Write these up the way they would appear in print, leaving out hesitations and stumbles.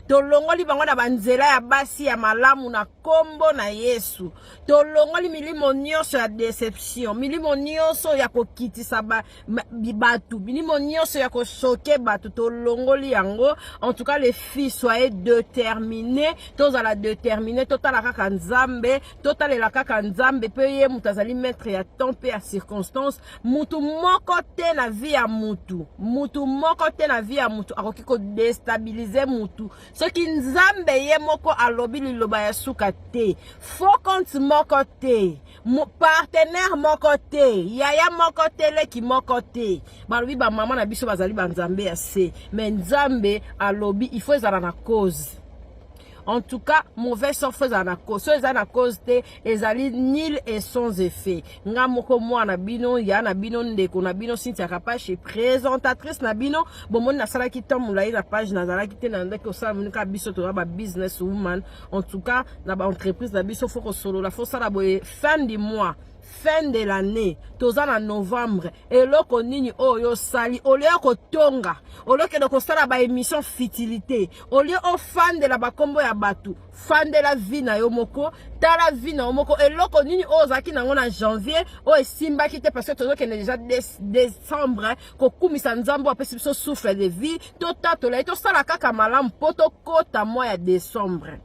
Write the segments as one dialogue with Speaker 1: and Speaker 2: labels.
Speaker 1: tolongoli bango na banzela ya basi ya malamu na kombo na Yesu. Tolongoli milimo nyonso ya deception, milimo nyonso ya kokitisa batu, milimo nyonso ya kochoke batu, tolongoli yango. En tout cas les filles, soyez déterminés, tozala déterminés, totala kaka nzambe, totalela kaka nzambe pe ye mutazali maître ya temps pe ya circonstance. Mutu moko te na vie ya mutu, mutu moko te na vie ya mutu akoki ko déstabiliser mutu. Soki nzambe ye moko alobi liloba ya suka te, faux compte moko te, partenaire moko te, yaya moko te, leki moko te. Balobi ba maman na biso bazali ba nzambe ya se, mais nzambe alobi il faut ezala na cause. En tout cas, mauvais sort faisant la cause. Ceux à la cause te, ezali nil et sans effet. Nga moko moi na bino, ya na bino ndeko na bino Cynthia Kapache présentatrice na bino. Bon mon na sala ki tom mulai na page na zala ki te na ndeko sa munika biso to ba business woman. En tout cas, na ba entreprise na biso faut ko solo la faut sala boye fin du mois. Fin de l'année, tozana en novembre, et loko nini oyo sali, au lieu ko tonga, au lieu que ko sala ba émission futilité, au lieu au fan de la bakombo ya batu, fan de la vie na yomoko, ta la vie na yomoko, et loko nini oyo zaki na ngona janvier, o simba kite parce que tozo que déjà décembre, ko kumisa nzambo apesi biso souffle de vie, tota tola, to sala kaka malam poto kota mois ya décembre.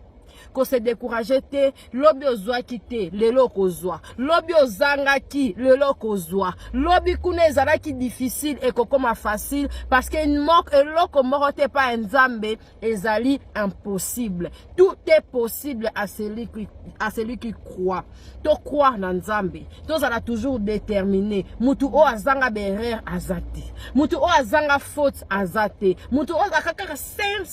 Speaker 1: Ko se décourager te, lobi ozwa kite, lelo kozwa. Lobi ozanga ki, lelo kozwa. Lobi kune ezala ki difficile et kokoma facile parce que eloko morote pa nzambe ezali impossible. Tout est possible à celui qui croit. To croire na nzambe. To zala toujours déterminé. Mutu o azanga berer azate. Mutu o azanga faute azate. Mutu o akaka saint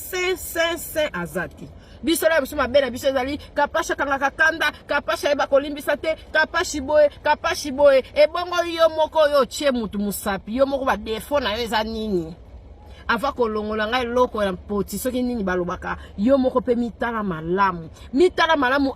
Speaker 1: azate. Bisola biso mabela biso ezali kapasha kanga kanda kapasha eba kolimbisa te kapashi boye e bongo yo moko yo tie mutu musapi yo moko ba defo na yo eza nini ava kolongola ngai loko ya poti soki nini balobaka yo moko pe mitala malamu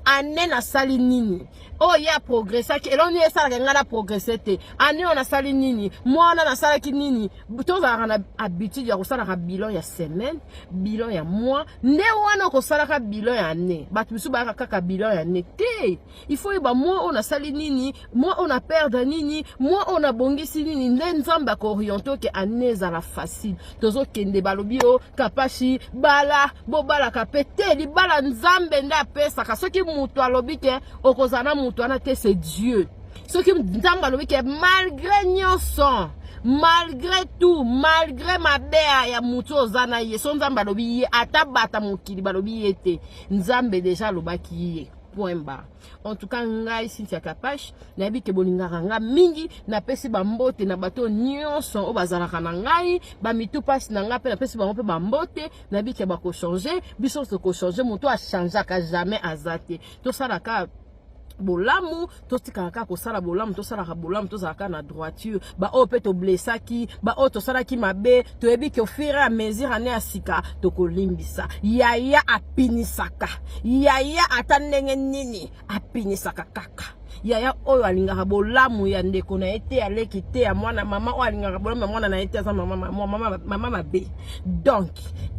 Speaker 1: ane na sali nini oh ya progresser ki eloni esala ngana progresser te ane on a sali nini mwana na sala ki nini toza na habitude ya kosala ka bilan ya semaine bilan ya mois nde wana kosala ka bilan ya année batu biso ba kaka bilan ya année te il faut ba moi on a sali nini moi on a perdre nini moi on a bongisi nini nde nzamba ko orienter ke année za la facile tozo kende balobi o kapashi bala bobala kapete li bala nzambe nda pesa ka soki mutu alobi ke okozana mutu ana te c'est Dieu soki nzambe alobi ke malgré nyonso malgré tout malgré ma bea ya mutu ozana ye so nzambe alobi ye atabata mokili balobi ye te nzambe déjà lobaki ye point barre. En tout cas ngai Cynthia Kapache na bi ke bolingaka nga mingi na pesi ba mbote na bato nyonso o bazalaka na ngai ba mitu pasi na nga pe na pesi ba mpe ba mbote na bi ke ba ko changer biso se ko changer moto a changer ka jamais azate to salaka bolamu to tikaka ko sala bolamu to salaka bolamu to zaka na droiture ba o pe to blessaki ba o to salaki mabe to ebi ke au fur et à mesure ane asika to kolimbisa yaya apinisaka yaya atandenge nini apinisaka kaka yaya oyo alingaka bolamu ya ndeko na ete aleki te ya mwana mama o alingaka bolamu mwana na ete za mama mabe donc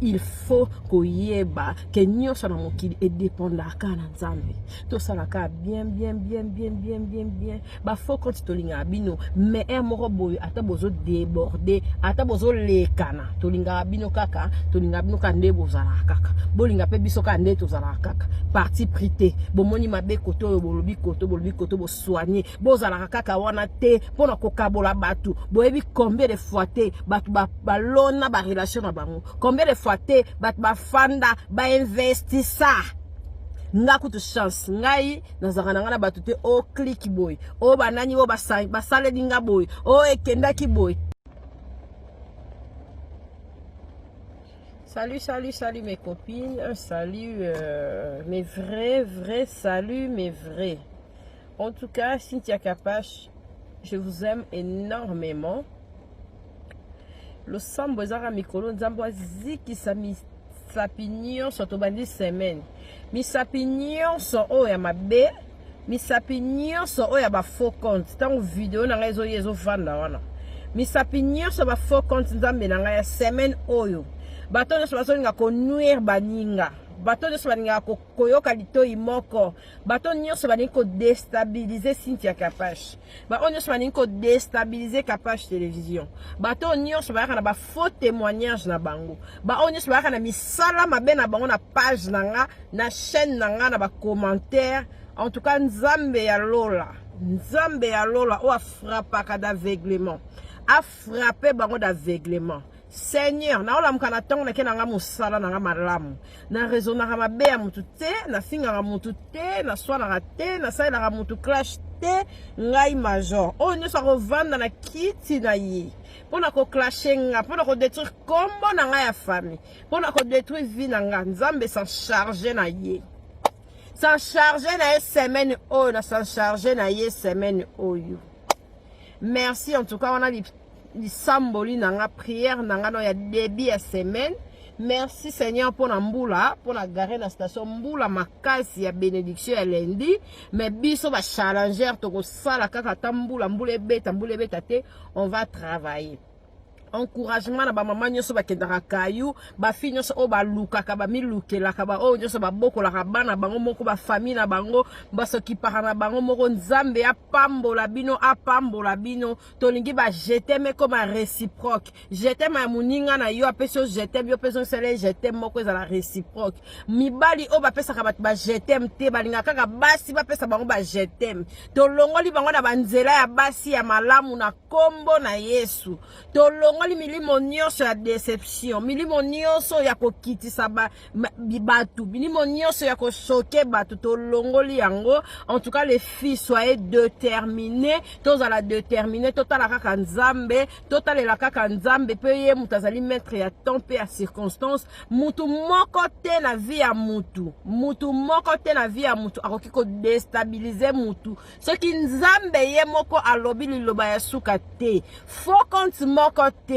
Speaker 1: il faut koyeba ke nyonso na mokili e dépendaka na nzambe to salaka bien ba faut quand to linga bino mais un moko boyo ata bozo déborder ata bozo lekana to linga bino kaka to linga bino kande bozala kaka bolinga pe biso kande to zala kaka parti prité bomoni mabe koto bolobi koto bo soigner bozala kaka wana te pona kokabola batu boyebi combien de fois te batu ba lona ba relation na bango combien de fois te batu ba fanda ba investissa nga kutu chance ngai nazaka na batu te o click boy o banani o basale dinga boy o ekenda ki boy. Salut mes copines, un salut mes vrais salut mes vrais. En tout cas, Cynthia Kapache, je vous aime énormément. Le sambo zara mikolo nzambo ziki sami sapignon soto bandi semaine. Mi sapignon so o ya mabe, mi sapignon so o ya ba faux compte. Tant vidéo na yezo vanda wana. Mi sapignon so ba faux compte nzambe na ya semaine oyo. bato nyonso bazolinga konuire baninga, bato nyonso balinga koyoka litoi moko, bato nyonso balingi kodestabilize Cynthia Capache, bato nyonso balingi kodestabilize Capache Télévision, bato nyonso bayaka na faux témoignage na bango, bato nyonso bayaka na misala mabe na bango na page na nga, na chaîne na nga, na commentaire. En tout cas, Nzambe ya Lola o a frappé d'aveuglement, a frappé bango d'aveuglement. Seigneur, na ola mukana tongo na kena nga musala na nga malamu, na raison na mabe ya mutu te, na finga nga mutu te, na swana nga te, na saila nga mutu clash te, ngai major. O nyoso rovanda na kiti na ye. Pona ko clasher nga, pona ko détruire kombo na nga ya famille, pona ko détruire vie na nga, Nzambe s'en charger na ye. S'en charger na ye semaine oyo, na s'en charger na ye semaine oyo. Merci en tout cas, on a lisamboli nanga prière nanga no ya début ya semaine. Merci Seigneur pour na mbula, pour na garer la station mbula makasi ya bénédiction ya lundi, mais biso ba challenger to ko sala kaka tambula mbule beta te, on va travailler. Encouragement na ba maman nyonso ba kendaka kayu, ba fi nyonso o ba lukaka ba milukelaka ba o nyonso ba bokolaka bana bango moko, ba famille na bango ba s'occupaka na bango moko. Nzambe apambola bino, tolingi ba jeter mais comme un réciproque. Jeter ma muninga na yo apeso jeter yo peso sele jeter moko za la réciproque. Mibali o ba pesa ka ba jeter mte balinga kaka basi ba pesa bango ba jeter. To longoli bango na banzela ya basi ya malamu na kombo na Yesu. To longoli milimo nyonso ya déception, milimo nyonso ya kokitisa batu, milimo nyonso ya kochoke batu, to longoli yango. En tout cas les filles, soyez déterminés, tozala déterminés, totala kaka Nzambe, totalela kaka Nzambe, peye mutazali maître ya temps pe ya circonstance, mutu moko te na vie ya mutu, mutu moko te na vie ya mutu akoki ko déstabiliser mutu. Soki Nzambe ye moko alobi liloba ya suka te, faux compte moko te,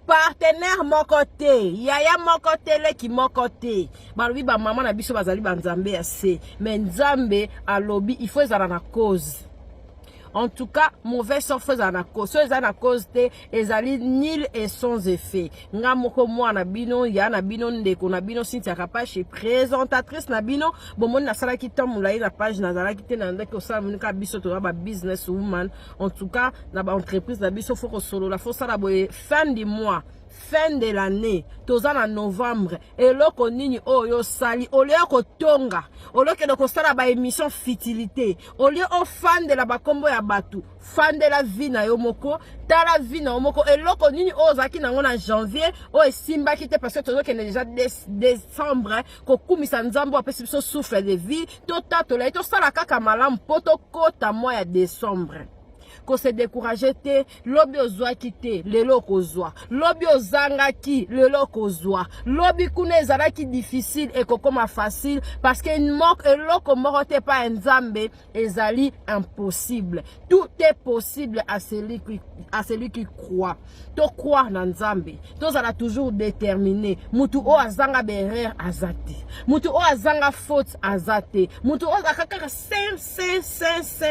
Speaker 1: partenaire moko te, yaya moko te, leki moko te. Balobi ba maman na biso bazali ba Nzambe ya se, mais Nzambe alobi il faut ezala na cause. En tout cas, mauvais sort faisant na cause. So ezali na cause te, ezali nil et sans effet. Nga moko mwa na bino, ya na bino ndeko na bino Cynthia Capache, présentatrice na bino, bomoni na sala ki tom mulai na page na zala ki te na ndeko sala munika biso to ba business woman. En tout cas, na ba entreprise na biso faut ko solo la faut sala boye fin du mois. Fin de l'année, tozana novembre, et loko nini oyo sali, au lieu ko tonga, au lieu que ko sala ba émission futilité, au lieu au fan de la bakombo ya batu, fan de la vie na yo moko, ta la vie na yo moko, et loko nini oyo zaki na ngona janvier, o esimba kite parce que tozo kene déjà décembre, ko kumisa Nzambo apesi biso souffle de vie, tota tola, to sala kaka malamu poto kota mois ya décembre. Ko se décourager te, lobi ozwaki te, lelo kozwa. Lobi ozangaki, lelo kozwa. Lobi kune ezalaki difficile et kokoma facile parce que eloko moko te pa Nzambe ezali impossible. Tout est possible à celui qui croit. To croire na Nzambe, to zala toujours déterminé. Mutu o azanga berere azate. Mutu o azanga faute azate. Mutu o azaka saint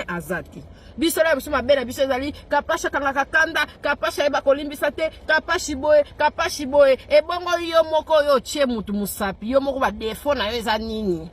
Speaker 1: azate. Biso la biso mabena biso ezali Capache kangaka kanda, Capache eba kolimbisa te, Capache boye, e bongo yo moko yo tie mutu musapi, yo moko ba defo na yo eza nini.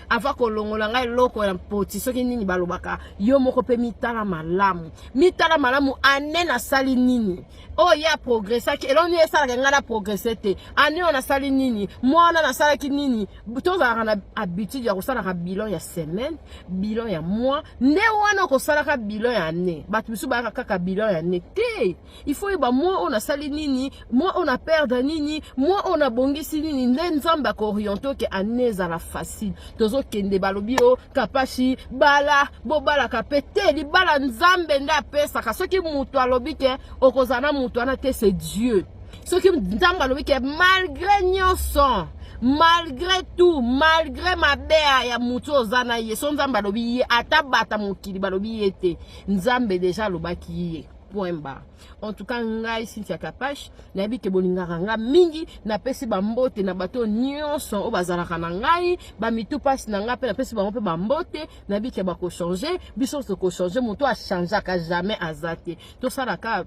Speaker 1: Ava kolongola ngai loko ya poti soki nini balobaka, yo moko pe mitala malamu ane na sali nini. Oh ya progressa ki eloni esala ke ngana progresser te. Ane on a sali nini, mwana na sala ki nini. Toza na habitude ya kosala ka bilan ya semaine, bilan ya mois, nde wana kosala ka bilan ya année. Batu biso ba kaka bilan ya année te. Il faut ba moi on a sali nini, moi on a perdu nini, moi on a bongisi nini, nde Nzamba ko oriento ke année za la facile. Tozo kende balobi o Capache bala bobala kapete li bala Nzambe nda pesa ka soki mutu alobi ke okozana mutu ana te c'est Dieu. Soki Nzambe alobi ke malgré nyonso, malgré tout, malgré ma bea ya mutu ozana ye, so Nzambe alobi ye atabata mokili balobi ye te. Nzambe déjà lobaki ye. Point barre. En tout cas, ngai Cynthia Capache, nabi ke bolingaka nga mingi, na pesi ba mbote na bato nyonso o bazalaka na ngai, ba mitu pasi na nga pe na pesi ba mpe ba mbote, nabi ke ba ko changer, biso se ko changer, moto a changer ka jamais azate. To salaka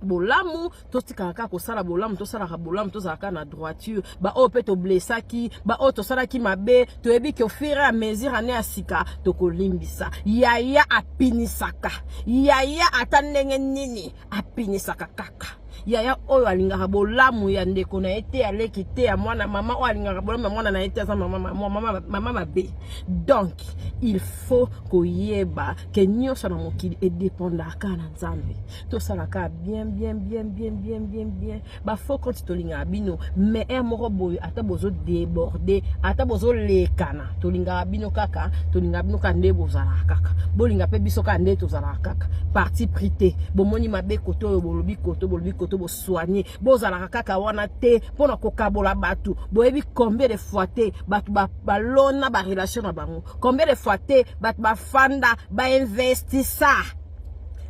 Speaker 1: bolamu totikaka kosala bolamu tosalaka bolamu tozalaka na droiture ba o pe to blessaki ba o tosalaki mabe toyebi ke au fur et à mesure ane ya sika tokolimbisa yaya apinisaka yaya ata ndenge nini apinisaka kaka yaya oyo alingaka bolamu ya ndeko na ete aleki te ya mwana mama oyo alingaka bolamu ya mwana na ete aza mama mabe. Donc il faut koyeba ke nyonso na mokili edépendaka na Nzambe tosalaka bien ba faut quand tolinga bino mais un moko boyo ata bozo déborder ata bozo lekana tolinga bino kaka tolinga bino kande bozala kaka bolinga pe biso kande tozala kaka parti prité bomoni mabe koto bolobi koto bo soigner bozala kaka wana te pona kokabola batu boyebi combien de fois te batu balona ba relation na bango combien de fois te batu bafanda ba investissa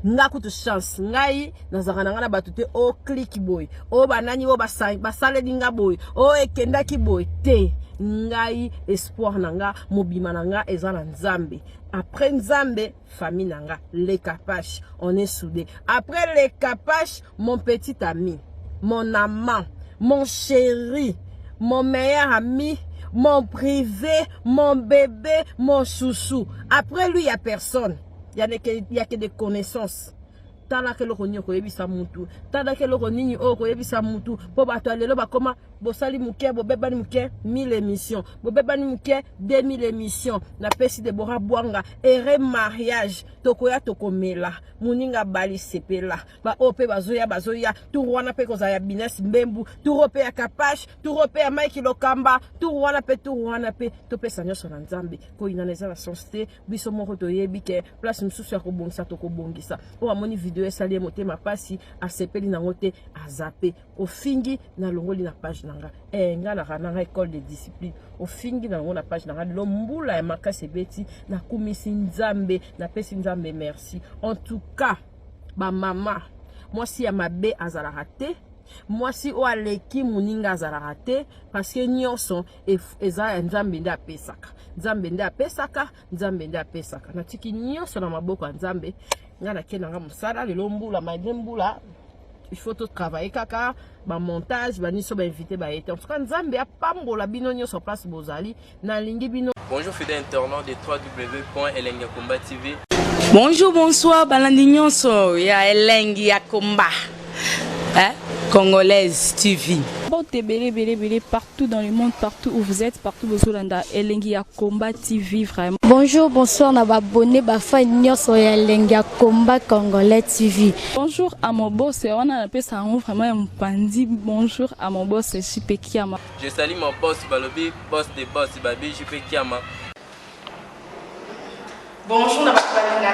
Speaker 1: nga kutu chance ngai nazaka na batu te o click boy o banani o basale dinga boy o ekenda ki boy te ngai espoir nanga mobima nanga eza na Nzambe. Après Nzambe, famille nanga, les Kapash, on est soudés. Après les Kapash, mon petit ami, mon amant, mon chéri, mon meilleur ami, mon privé, mon bébé, mon chouchou. Après lui, il n'y a personne. Il n'y a que des connaissances. Tala ke loko nyoko yebisa mutu tala ke loko nini oko yebisa mutu po bato alelo bakoma bosali muke bobebani muke 1000 émissions bobebani muke 2000 émissions na pesi de bora bwanga ere mariage tokoya tokomela muninga bali sepela ba ope bazoya turwana pe kozaya business mbembu turope ya Kapash turope ya Mike Lokamba turwana pe topesa nyonso na Nzambe ko inaneza la sensité biso moko toyebi ke place msusu ya kobongisa tokobongisa o amoni video esali motema pasi asepeli na ngote azape ofingi na longoli na page nanga nga na kananga école de discipline ofingi na ngona page nanga lombula ya makasi beti na kumisi Nzambe na pesi Nzambe merci. En tout cas ba mama moi si ya mabe azala raté moi si o aleki muninga azala raté parce que nyonso eza Nzambe nde apesaka Nzambe nde apesaka na tiki nyonso na maboko ya Nzambe ngana kenanga musala lelo mbula mbula il faut tout travailler kaka ba montage ba niso ba invité ba été en tout cas Nzambe apambola bino nyonso place bozali na lingi bino.
Speaker 2: Bonjour fidèles internautes de www.elengiakomba TV.
Speaker 3: Bonjour bonsoir balandi nyonso ya Elengiakomba Congolaise TV.
Speaker 4: Bon, belé partout dans le monde, partout où vous êtes, partout où vous êtes, Elengiakomba TV vraiment.
Speaker 5: Bonjour, bonsoir, na abonné ba fan nyonso ya Elengiakomba Congolais TV.
Speaker 4: Bonjour à mon boss, on a appelé ça vraiment un pandi. Bonjour à mon boss, JP Kiama.
Speaker 2: Je salue mon boss Balobi, boss des boss Babi JP Kiama.
Speaker 6: Bonjour, na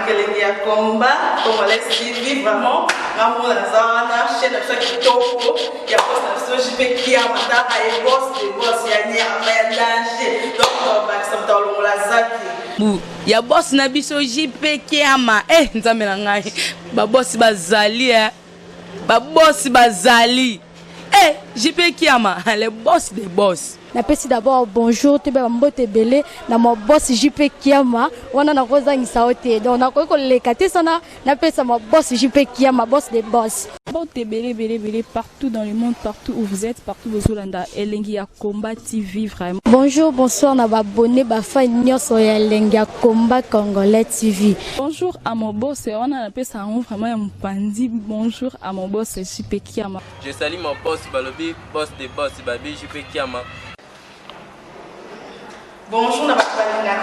Speaker 6: Elengiakomba Congolais TV vraiment. Maman la zana chaîne de kitoko ya boss na JP Kiama ta ay boss des boss ya ni ya danger donc ba samtalo la zaki
Speaker 3: ya boss na biso JP Kiama Nzambe na ngai ba boss bazali ba boss bazali JP Kiama le boss des boss.
Speaker 5: Napesi d'abord bonjour te ba mbote belé na mo boss JP Kiama wana na kozangisa ote donc na ko lekate sana napesa mo boss JP Kiama boss des boss.
Speaker 4: Bon, belé partout dans le monde, partout où vous êtes, partout où vous êtes, Elengiakomba TV vraiment.
Speaker 5: Bonjour, bonsoir, na abonné ba fan nyonso ya Elengiakomba Congolais TV.
Speaker 4: Bonjour à mon boss, on a appelé ça vraiment un pandi. Bonjour à mon boss JP Kiama.
Speaker 2: Je salue mon boss Balobi, boss des boss Babi JP Kiama.
Speaker 6: Bonjour, na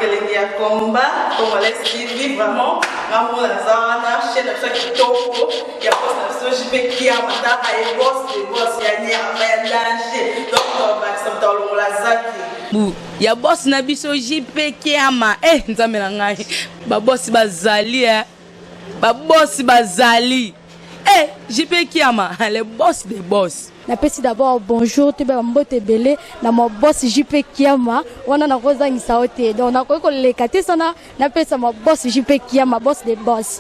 Speaker 6: Elengiakomba Congolais TV vraiment. Maman la zana chaîne de kitoko ya boss na JP Kiama ta ay boss des boss ya ni ya danger donc ba samtalo la zaki
Speaker 3: ya boss na biso JP Kiama Nzambe na ngai ba boss bazali ba boss bazali JP Kiama le boss des boss.
Speaker 5: Napesi d'abord bonjour te ba mbote belé na mo boss JP Kiama wana na kozangisa ote donc na ko lekate sana napesa mo boss JP Kiama boss des boss.